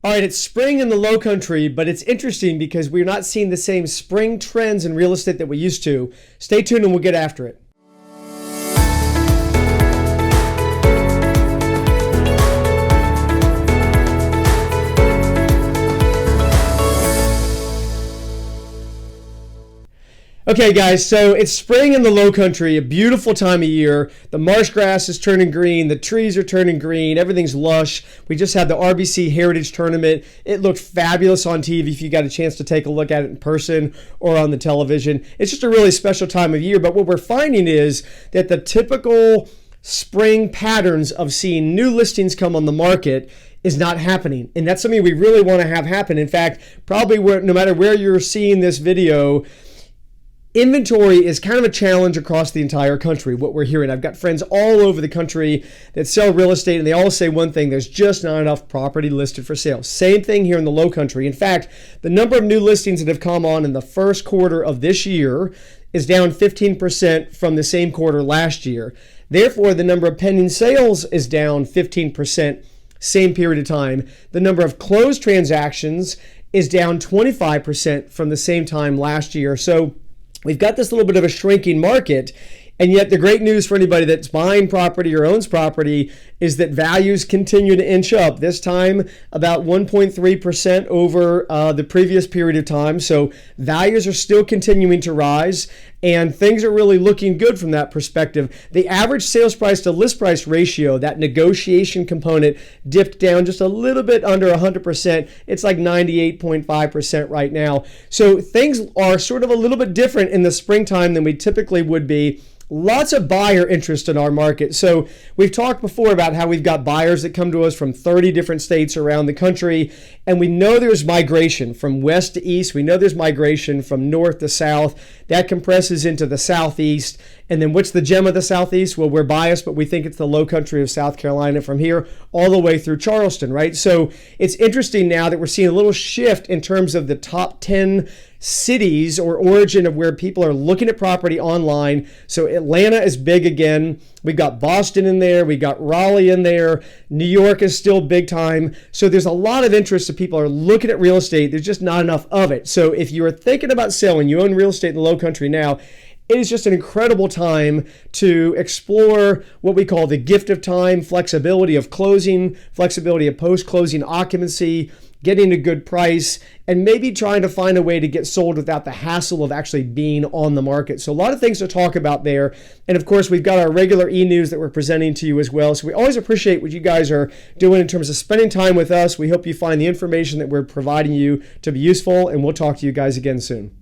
All right, it's spring in the low country, but it's interesting because we're not seeing the same spring trends in real estate that we used to. Stay tuned and we'll get after it. Okay, guys, so it's spring in the low country, a beautiful time of year. The marsh grass is turning green. The trees are turning green. Everything's lush. We just had the RBC Heritage Tournament. It looked fabulous on TV if you got a chance to take a look at it in person or on the television. It's just a really special time of year. But what we're finding is that the typical spring patterns of seeing new listings come on the market is not happening. And that's something we really want to have happen. In fact, probably no matter where you're seeing this video, inventory is kind of a challenge across the entire country, what we're hearing. I've got friends all over the country that sell real estate, and they all say one thing: there's just not enough property listed for sale. Same thing here in the low country. In fact, the number of new listings that have come on in the first quarter of this year is down 15% from the same quarter last year. Therefore, the number of pending sales is down 15% same period of time. The number of closed transactions is down 25% from the same time last year. So we've got this little bit of a shrinking market, and yet the great news for anybody that's buying property or owns property is that values continue to inch up, this time about 1.3% over the previous period of time. So values are still continuing to rise, and things are really looking good from that perspective. The average sales price to list price ratio, that negotiation component, dipped down just a little bit under 100%. It's like 98.5% right now. So things are sort of a little bit different in the springtime than we typically would be. Lots of buyer interest in our market. So we've talked before about how we've got buyers that come to us from 30 different states around the country, and we know there's migration from west to east. We know there's migration from north to south. That compresses into the southeast. And then what's the gem of the southeast? Well, we're biased, but we think it's the low country of South Carolina from here all the way through Charleston, right? So it's interesting now that we're seeing a little shift in terms of the top 10 cities or origin of where people are looking at property online. So Atlanta is big again. We've got Boston in there. We got Raleigh in there. New York is still big time. So there's a lot of interest that people are looking at real estate. There's just not enough of it. So if you are thinking about selling, you own real estate in the low country now, it is just an incredible time to explore what we call the gift of time, flexibility of closing, flexibility of post-closing occupancy, getting a good price, and maybe trying to find a way to get sold without the hassle of actually being on the market. So a lot of things to talk about there. And of course, we've got our regular e-news that we're presenting to you as well. So we always appreciate what you guys are doing in terms of spending time with us. We hope you find the information that we're providing you to be useful, and we'll talk to you guys again soon.